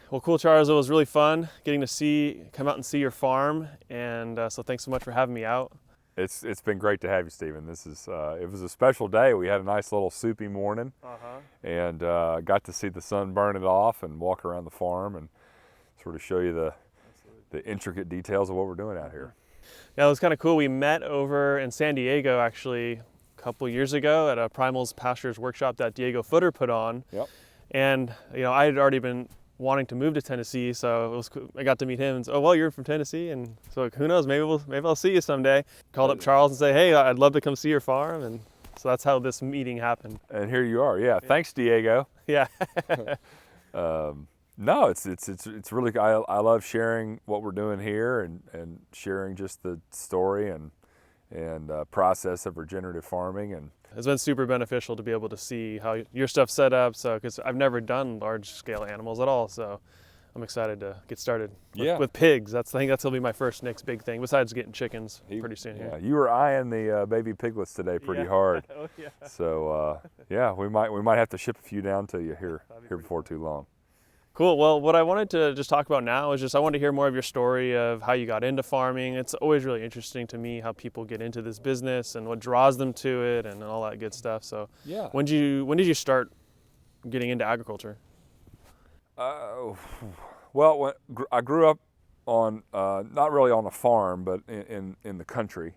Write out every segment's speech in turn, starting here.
Well, cool, Charles. It was really fun getting to come out and see your farm, and so thanks so much for having me out. It's been great to have you, Stephen. It was a special day. We had a nice little soupy morning, and got to see the sun burn it off and walk around the farm and sort of show you the intricate details of what we're doing out here. Yeah, it was kind of cool. We met over in San Diego actually a couple years ago at a Pastures workshop that Diego Footer put on. Yep. And I had already been wanting to move to Tennessee, so it was cool. I got to meet him and said, oh, well, you're from Tennessee, and so who knows, maybe I'll see you someday. Called up Charles and say, hey, I'd love to come see your farm, and so that's how this meeting happened. And here you are. Yeah. Thanks, Diego. Yeah. No, it's really, I love sharing what we're doing here and sharing just the story and process of regenerative farming. And it's been super beneficial to be able to see how your stuff's set up. So, because I've never done large scale animals at all, so I'm excited to get started with pigs. I think that's gonna be my next big thing, besides getting chickens pretty soon here. You were eyeing the baby piglets today pretty hard. Oh, yeah. So we might have to ship a few down to you here before too long. Cool. Well, what I wanted to just talk about now is I wanted to hear more of your story of how you got into farming. It's always really interesting to me how people get into this business and what draws them to it and all that good stuff. So, yeah. When did you start getting into agriculture? Well, I grew up on not really on a farm, but in the country,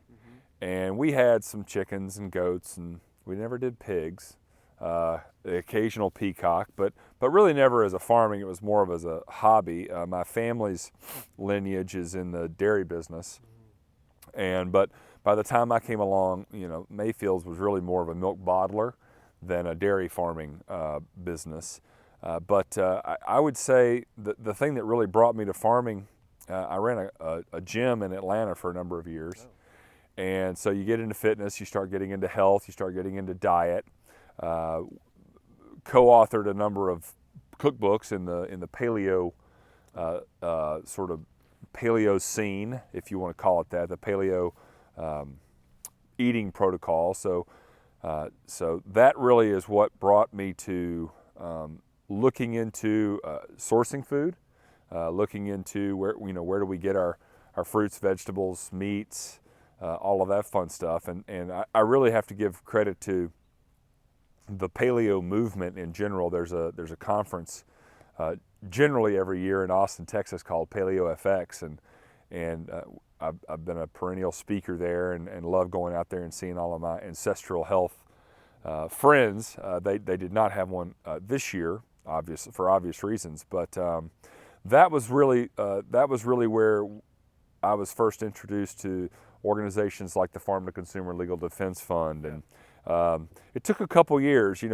and we had some chickens and goats, and we never did pigs. The occasional peacock, but really never as a farming. It was more of as a hobby. My family's lineage is in the dairy business, but by the time I came along, Mayfield's was really more of a milk bottler than a dairy farming business. But I would say the thing that really brought me to farming, I ran a gym in Atlanta for a number of years, and so you get into fitness, you start getting into health, you start getting into diet. Co-authored a number of cookbooks in the paleo sort of paleo scene, if you want to call it that, the paleo eating protocol. So that really is what brought me to looking into sourcing food, looking into where do we get our fruits, vegetables, meats, all of that fun stuff. And I really have to give credit to the paleo movement in general. There's a conference generally every year in Austin, Texas called Paleo FX, and I've been a perennial speaker there and love going out there and seeing all of my ancestral health friends. They did not have one this year, for obvious reasons, but that was really where I was first introduced to organizations like the Farm to Consumer Legal Defense Fund. And it took a couple years.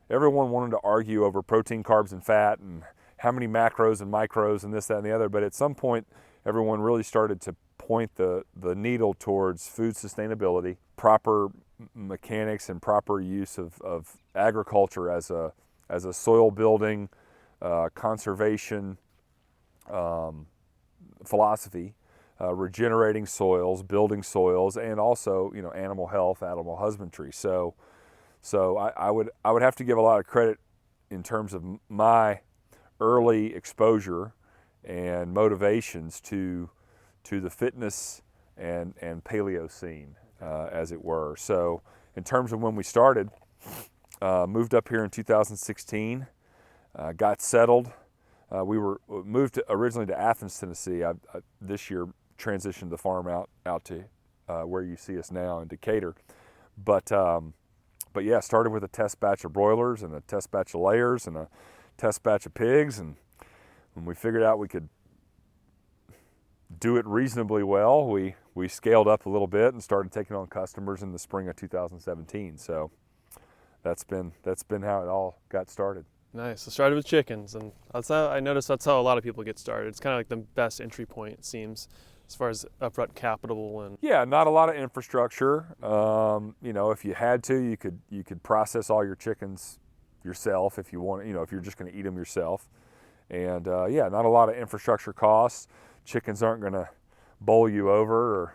Everyone wanted to argue over protein, carbs, and fat, and how many macros and micros, and this, that, and the other. But at some point, everyone really started to point the needle towards food sustainability, proper mechanics, and proper use of agriculture as a soil building, conservation philosophy. Regenerating soils, building soils, and also animal health, animal husbandry. So I would have to give a lot of credit in terms of my early exposure and motivations to the fitness and paleo scene, as it were. So in terms of when we started, moved up here in 2016, got settled. We were moved originally to Athens, Tennessee. This year transitioned the farm out to where you see us now in Decatur. But yeah, started with a test batch of broilers and a test batch of layers and a test batch of pigs. And when we figured out we could do it reasonably well, we scaled up a little bit and started taking on customers in the spring of 2017. So that's been how it all got started. Nice. So started with chickens, and I noticed that's how a lot of people get started. It's kind of like the best entry point, it seems, as far as upfront capital and. Yeah, not a lot of infrastructure. If you had to, you could process all your chickens yourself if you want. If you're just going to eat them yourself, and not a lot of infrastructure costs. Chickens aren't going to bowl you over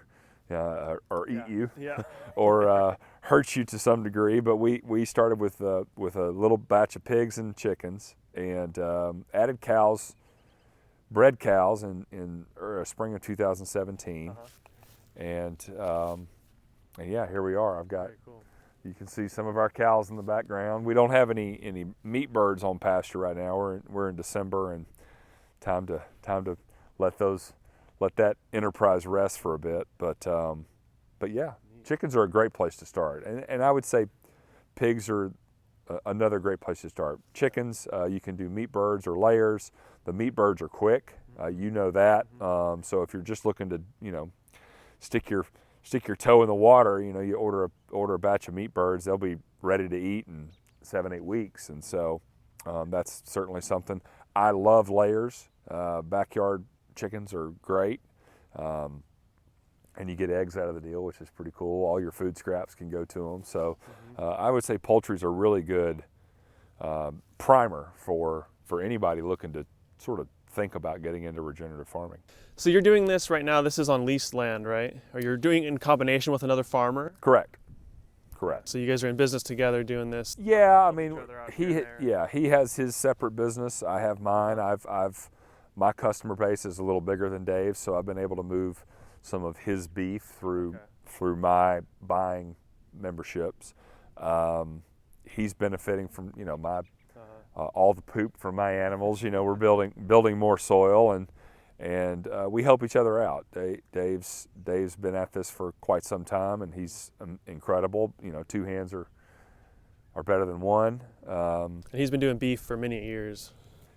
or eat you, or hurt you to some degree. But we started with a little batch of pigs and chickens, and added cows, bred cows in spring of 2017, and yeah, here we are. I've got. Very cool. You can see some of our cows in the background. We don't have any meat birds on pasture right now. We're in December, and time to let that enterprise rest for a bit. But yeah, chickens are a great place to start, and I would say pigs are another great place to start. Chickens, you can do meat birds or layers. The meat birds are quick, you know that. So if you're just looking to stick your toe in the water, you order a batch of meat birds, they'll be ready to eat in 7-8 weeks, and so that's certainly something. I love layers. Backyard chickens are great, and you get eggs out of the deal, which is pretty cool. All your food scraps can go to them. So I would say poultry's a really good primer for anybody looking to sort of think about getting into regenerative farming. So you're doing this right now. This is on leased land, right? Or you're doing it in combination with another farmer? Correct. So you guys are in business together doing this? Yeah, I mean, he he has his separate business. I have mine. My customer base is a little bigger than Dave's, so I've been able to move some of his beef through my buying memberships. He's benefiting from my all the poop from my animals. We're building more soil, and we help each other out. Dave's been at this for quite some time, and he's incredible. 2 hands are better than one. And he's been doing beef for many years.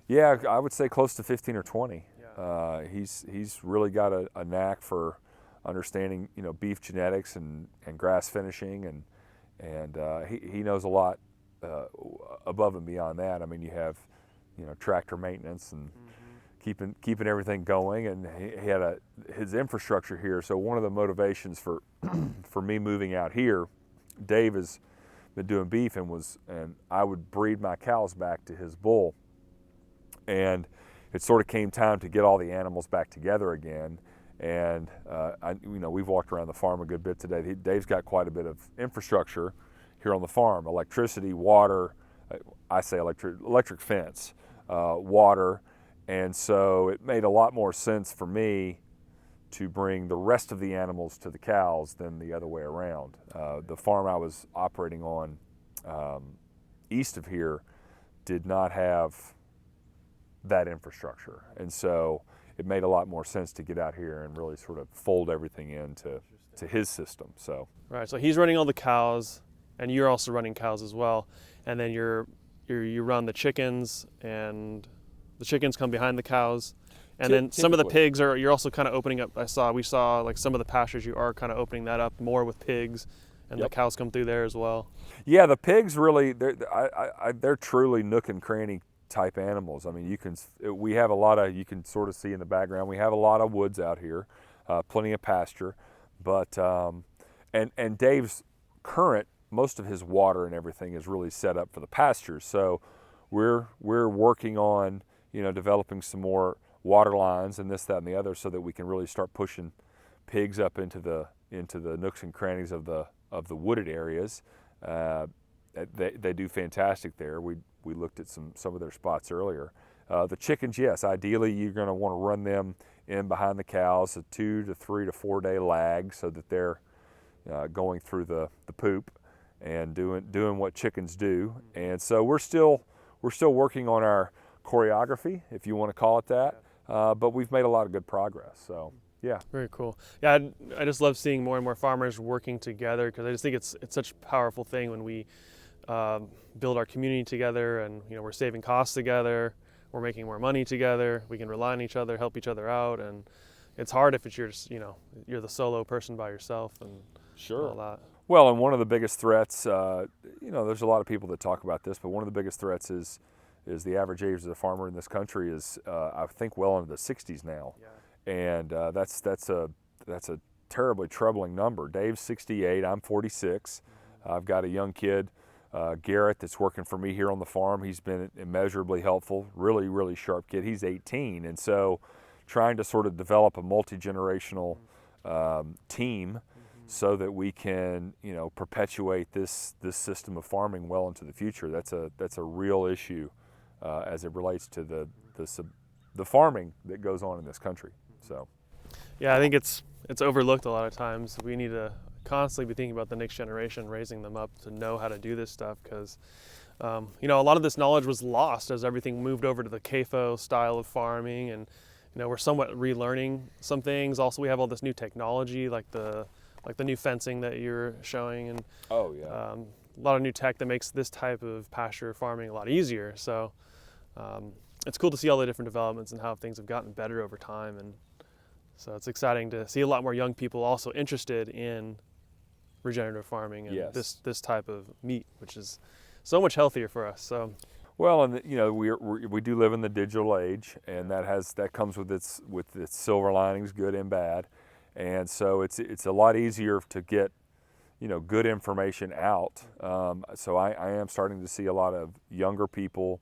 Yeah, I would say close to 15 or 20. Yeah. He's really got a knack for understanding beef genetics and grass finishing, and he knows a lot above and beyond that. I mean, you have tractor maintenance and keeping everything going, and he had his infrastructure here. So one of the motivations for for me moving out here, Dave has been doing beef, and I would breed my cows back to his bull, and it sort of came time to get all the animals back together again. And we've walked around the farm a good bit today. Dave's got quite a bit of infrastructure here on the farm: electricity, water. I say electric fence, water. And so it made a lot more sense for me to bring the rest of the animals to the cows than the other way around. The farm I was operating on east of here did not have that infrastructure. And so it made a lot more sense to get out here and really sort of fold everything into his system. So Right, so he's running all the cows, and you're also running cows as well. And then you run the chickens, and the chickens come behind the cows, and then some of the pigs you're also kind of opening up. We saw like some of the pastures, you are kind of opening that up more with pigs, and the cows come through there as well. Yeah, the pigs really, they're truly nook and cranny type animals. I mean, we have a lot of, you can sort of see in the background, we have a lot of woods out here, plenty of pasture, but and Dave's most of his water and everything is really set up for the pastures. So we're working on developing some more water lines and this, that, and the other, so that we can really start pushing pigs up into the nooks and crannies of the wooded areas. They do fantastic there. We looked at some of their spots earlier. The chickens, yes, ideally you're going to want to run them in behind the cows, a 2 to 3 to 4 day lag, so that they're going through the poop and doing what chickens do. And so we're still working on our choreography, if you want to call it that, but we've made a lot of good progress. So yeah, very cool. Yeah, I just love seeing more and more farmers working together, because I just think it's such a powerful thing when we build our community together, and we're saving costs together, we're making more money together, we can rely on each other, help each other out. And it's hard if it's you're the solo person by yourself and all that. Well, and one of the biggest threats, there's a lot of people that talk about this, but one of the biggest threats is the average age of the farmer in this country is I think well into the 60s now. Yeah. And that's a terribly troubling number. Dave's 68, I'm 46. I've got a young kid, Garrett, that's working for me here on the farm. He's been immeasurably helpful, really, really sharp kid. He's 18, and so trying to sort of develop a multi-generational team so that we can, perpetuate this system of farming well into the future. That's a real issue as it relates to the farming that goes on in this country. So, Yeah, I think it's overlooked a lot of times. We need to constantly be thinking about the next generation, raising them up to know how to do this stuff, because a lot of this knowledge was lost as everything moved over to the CAFO style of farming, and we're somewhat relearning some things. Also, we have all this new technology, like the new fencing that you're showing, and oh yeah, a lot of new tech that makes this type of pasture farming a lot easier. So it's cool to see all the different developments and how things have gotten better over time, and so it's exciting to see a lot more young people also interested in regenerative farming and yes. this type of meat, which is so much healthier for us. So, well, and we do live in the digital age, and that comes with its silver linings, good and bad, and so it's a lot easier to get good information out. So I am starting to see a lot of younger people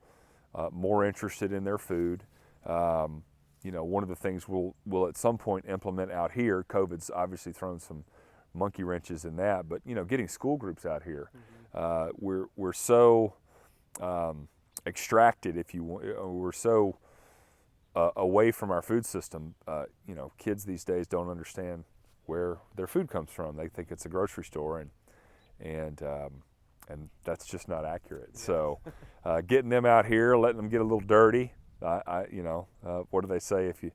more interested in their food. One of the things we'll at some point implement out here. COVID's obviously thrown some monkey wrenches in that, but getting school groups out here. We're so extracted, if you want. We're so away from our food system. Kids these days don't understand where their food comes from. They think it's a grocery store, and that's just not accurate. Yeah. So, getting them out here, letting them get a little dirty. What do they say? If you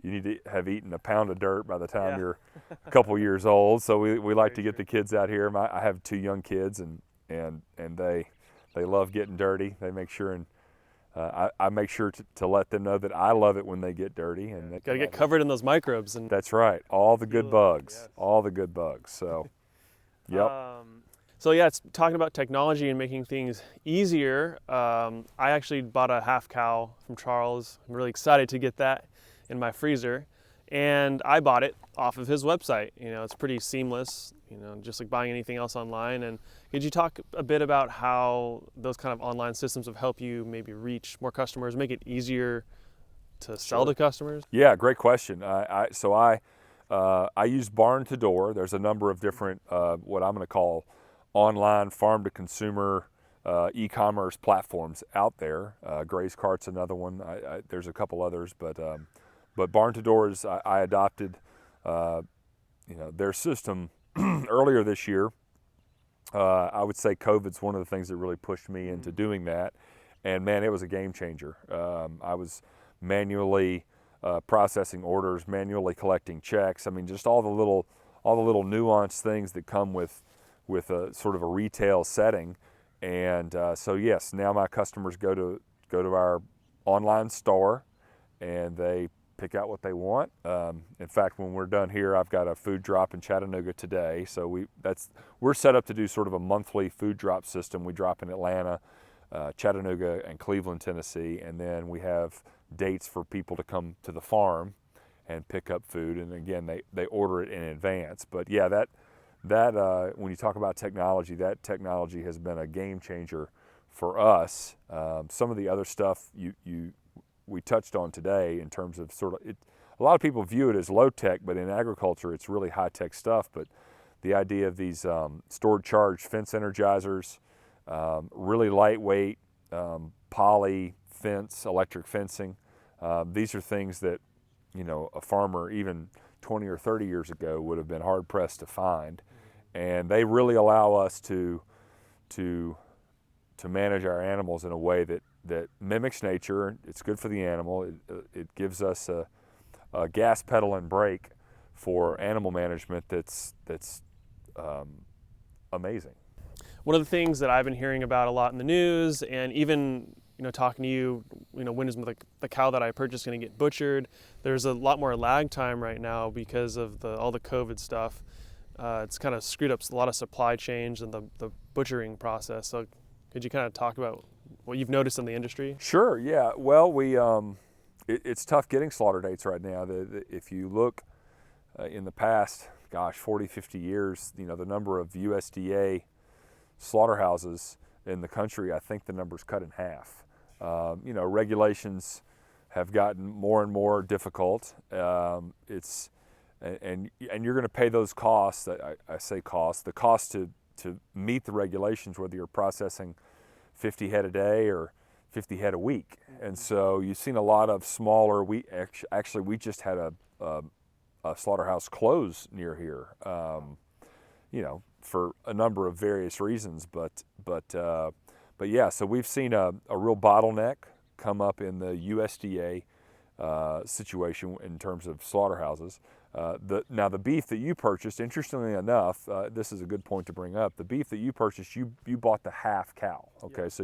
need to have eaten a pound of dirt by the time you're a couple years old. So we like to get the kids out here. I have 2 young kids, and they love getting dirty. They make sure, and I make sure to let them know that I love it when they get dirty. And got to get covered in those microbes. And that's right, all the good bugs, all the good bugs. So, yep. So yeah, it's talking about technology and making things easier. I actually bought a half cow from Charles. I'm really excited to get that in my freezer, and I bought it off of his website. It's pretty seamless, just like buying anything else online. And could you talk a bit about how those kind of online systems have helped you maybe reach more customers, make it easier to sell to customers? Yeah, great question. I use barn to door. There's a number of different what I'm going to call online farm to consumer e-commerce platforms out there. Graze Cart's another one. There's a couple others, but barn to doors, I adopted their system earlier this year. I would say COVID's one of the things that really pushed me into doing that, and man, it was a game changer. I was manually processing orders, manually collecting checks. I mean, just all the little nuanced things that come with a sort of a retail setting. And so yes, now my customers go to our online store and they pick out what they want. In fact, when we're done here, I've got a food drop in Chattanooga today. So we're set up to do sort of a monthly food drop system. We drop in Atlanta, Chattanooga, and Cleveland, Tennessee, and then we have dates for people to come to the farm and pick up food. And again, they order it in advance. But yeah, that when you talk about technology, that technology has been a game changer for us. Some of the other stuff we touched on today in terms of a lot of people view it as low tech, but in agriculture it's really high tech stuff. But the idea of these stored charge fence energizers, really lightweight poly fence, electric fencing, these are things that a farmer even 20 or 30 years ago would have been hard pressed to find. And they really allow us to manage our animals in a way that mimics nature. It's good for the animal. It gives us a gas pedal and brake for animal management that's amazing. One of the things that I've been hearing about a lot in the news, and even talking to you, when is the cow that I purchased going to get butchered? There's a lot more lag time right now because of all the COVID stuff. It's kind of screwed up a lot of supply chains and the butchering process. So could you kind of talk about what you've noticed in the industry? Sure, yeah. Well, it's tough getting slaughter dates right now. If you look in the past, 40, 50 years, the number of USDA slaughterhouses in the country, I think the number's cut in half. Regulations have gotten more and more difficult. And you're going to pay those costs. I say costs. The cost to meet the regulations, whether you're processing 50 head a day or 50 head a week. And so you've seen a lot of smaller, we just had a slaughterhouse close near here, for a number of various reasons, but yeah, so we've seen a real bottleneck come up in the USDA situation in terms of slaughterhouses. Now the beef that you purchased, interestingly enough, this is a good point to bring up. The beef that you purchased, you bought the half cow. Okay, yeah. So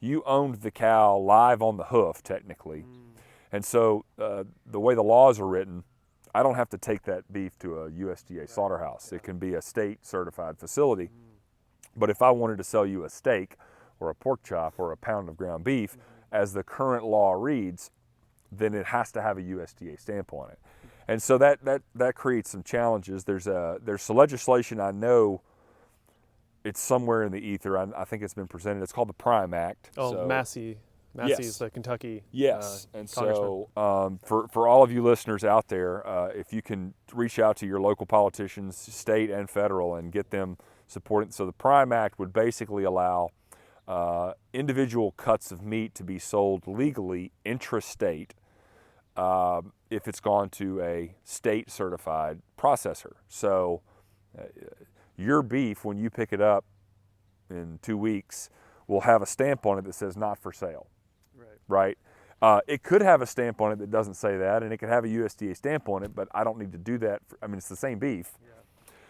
you owned the cow live on the hoof technically, and so the way the laws are written, I don't have to take that beef to a USDA slaughterhouse. It can be a state certified facility, but if I wanted to sell you a steak or a pork chop or a pound of ground beef, as the current law reads, then it has to have a USDA stamp on it. And so that creates some challenges. There's some legislation, I know it's somewhere in the ether. I think it's been presented. It's called the Prime Act. Oh, so, Massey's yes. the Kentucky. Yes, and so for all of you listeners out there, if you can reach out to your local politicians, state and federal, and get them supported. So the Prime Act would basically allow individual cuts of meat to be sold legally intrastate if it's gone to a state certified processor. So your beef, when you pick it up in 2 weeks, will have a stamp on it that says not for sale. Right? It could have a stamp on it that doesn't say that, and it could have a USDA stamp on it, but I don't need to do that. It's the same beef. Yeah.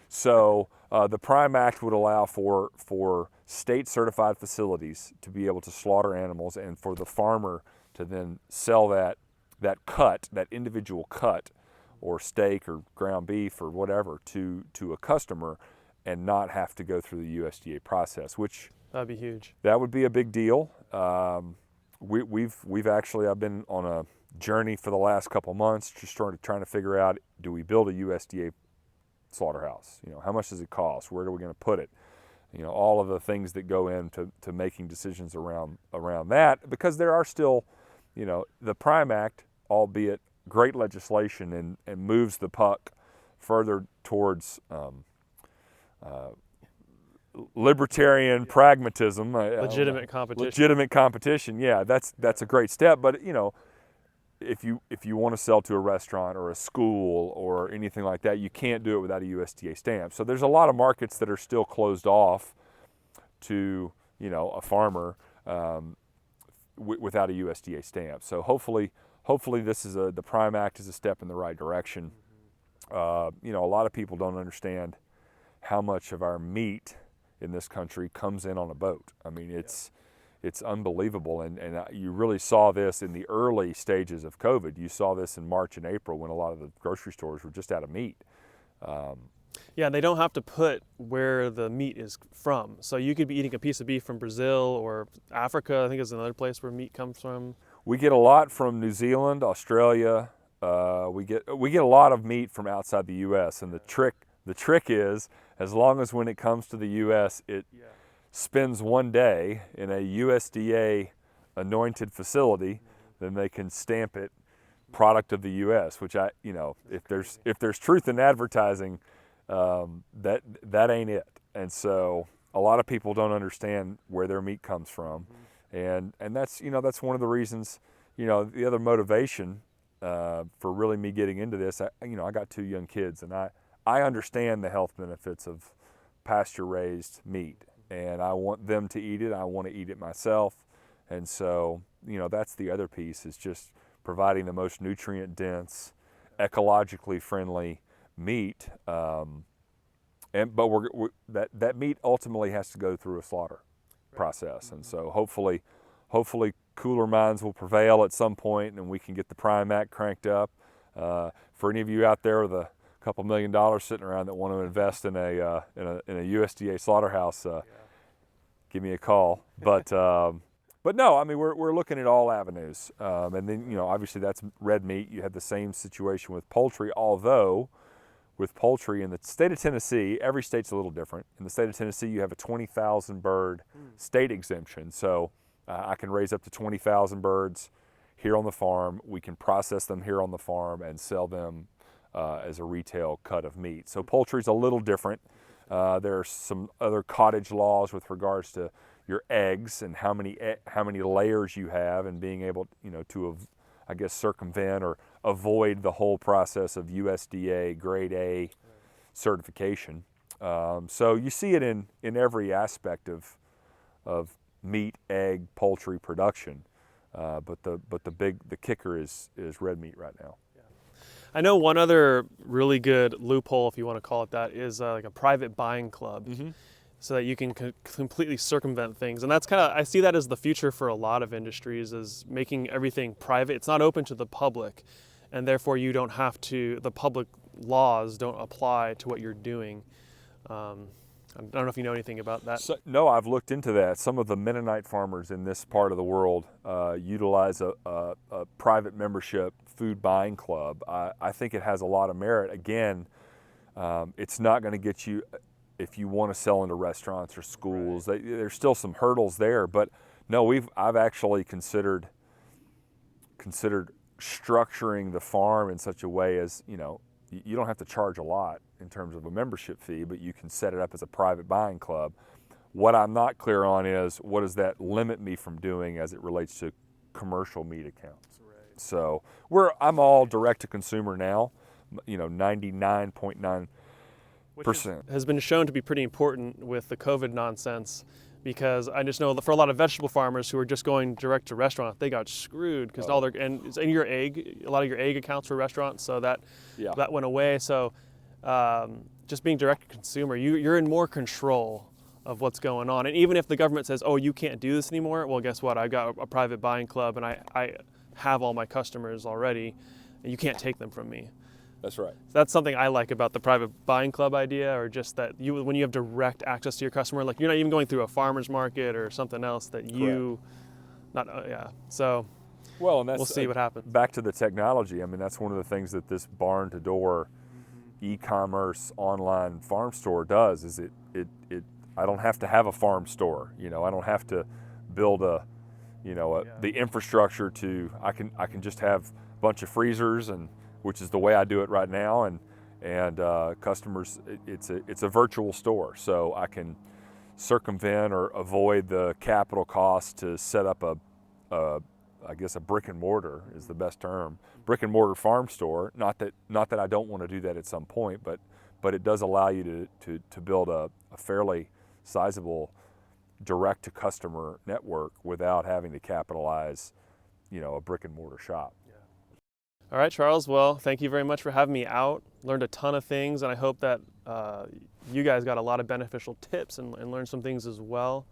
So the Prime Act would allow for state certified facilities to be able to slaughter animals, and for the farmer to then sell that individual cut or steak or ground beef or whatever to a customer and not have to go through the USDA process, which that'd be huge. That would be a big deal. I've been on a journey for the last couple months, just trying to figure out, do we build a USDA slaughterhouse? How much does it cost? Where are we going to put it? All of the things that go into making decisions around that, because there are still, the Prime Act, albeit great legislation and moves the puck further towards libertarian pragmatism, legitimate competition. Legitimate competition, yeah, that's a great step. But if you want to sell to a restaurant or a school or anything like that, you can't do it without a USDA stamp. So there's a lot of markets that are still closed off to a farmer without a USDA stamp. So hopefully this is the Prime Act is a step in the right direction. A lot of people don't understand how much of our meat in this country comes in on a boat. It's unbelievable, and you really saw this in the early stages of COVID. You saw this in March and April when a lot of the grocery stores were just out of meat. Yeah, they don't have to put where the meat is from. So you could be eating a piece of beef from Brazil or Africa, I think is another place where meat comes from. We get a lot from New Zealand, Australia. We get a lot of meat from outside the U.S. And the trick is, as long as when it comes to the U.S., it spends 1 day in a USDA anointed facility, then they can stamp it product of the U.S. Which if there's truth in advertising, that ain't it. And so a lot of people don't understand where their meat comes from, and that's one of the reasons. The other motivation for really me getting into this, I got 2 young kids, and I understand the health benefits of pasture-raised meat, and I want them to eat it. I want to eat it myself, and so that's the other piece, is just providing the most nutrient-dense, ecologically friendly meat. But that meat ultimately has to go through a slaughter process, and so hopefully cooler minds will prevail at some point, and we can get the Prime Act cranked up. For any of you out there with a couple $1 million sitting around that want to invest in a USDA slaughterhouse, give me a call. But no, we're looking at all avenues, and then obviously that's red meat. You had the same situation with poultry, although with poultry in the state of Tennessee, every state's a little different. In the state of Tennessee, you have a 20,000 bird state exemption, so I can raise up to 20,000 birds here on the farm. We can process them here on the farm and sell them as a retail cut of meat. So poultry's a little different. There are some other cottage laws with regards to your eggs and how many layers you have, and being able, to I guess circumvent or avoid the whole process of USDA grade A certification. So you see it in every aspect of meat, egg, poultry production. But the kicker is red meat right now. I know one other really good loophole, if you want to call it that, is like a private buying club, so that you can completely circumvent things. And that's I see that as the future for a lot of industries, is making everything private. It's not open to the public, and therefore you don't have to, the public laws don't apply to what you're doing. I don't know if you know anything about that. So, no, I've looked into that. Some of the Mennonite farmers in this part of the world utilize a private membership food buying club. I think it has a lot of merit. Again, it's not going to get you, if you want to sell into restaurants or schools. Right. There's still some hurdles there, but no, I've actually considered structuring the farm in such a way as, you don't have to charge a lot in terms of a membership fee, but you can set it up as a private buying club. What I'm not clear on is, what does that limit me from doing as it relates to commercial meat accounts? Right. So I'm all direct to consumer now, 99.9%. Which has been shown to be pretty important with the COVID nonsense, because I just know that for a lot of vegetable farmers who are just going direct to restaurant, they got screwed because all their, and your egg, a lot of your egg accounts for restaurants, so that went away. So just being direct to consumer, you're in more control of what's going on. And even if the government says, oh, you can't do this anymore, well, guess what? I've got a private buying club, and I have all my customers already, and you can't take them from me. That's right. So that's something I like about the private buying club idea, or just that when you have direct access to your customer, like you're not even going through a farmer's market or something else that you, So, well, and we'll see what happens. Back to the technology. I mean, that's one of the things that this barn to door e-commerce online farm store does. Is it I don't have to have a farm store. I don't have to build the infrastructure to. I can just have a bunch of freezers, and which is the way I do it right now, and customers, it's a virtual store, so I can circumvent or avoid the capital cost to set up I guess a brick and mortar is the best term, brick and mortar farm store. Not that I don't want to do that at some point, but it does allow you to build a fairly sizable direct to customer network without having to capitalize, a brick and mortar shop. All right, Charles, well, thank you very much for having me out. Learned a ton of things, and I hope that you guys got a lot of beneficial tips and learned some things as well.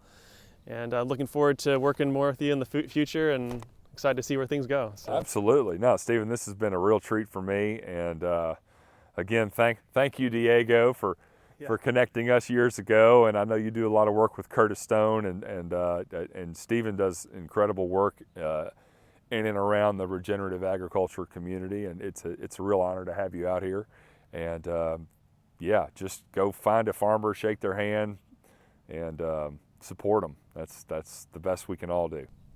And looking forward to working more with you in the future, and excited to see where things go. So. Absolutely. No, Stephen, this has been a real treat for me. And again, thank you, Diego, for connecting us years ago. And I know you do a lot of work with Curtis Stone, and Stephen does incredible work in and around the regenerative agriculture community, and it's a real honor to have you out here. And just go find a farmer, shake their hand, and support them. That's the best we can all do.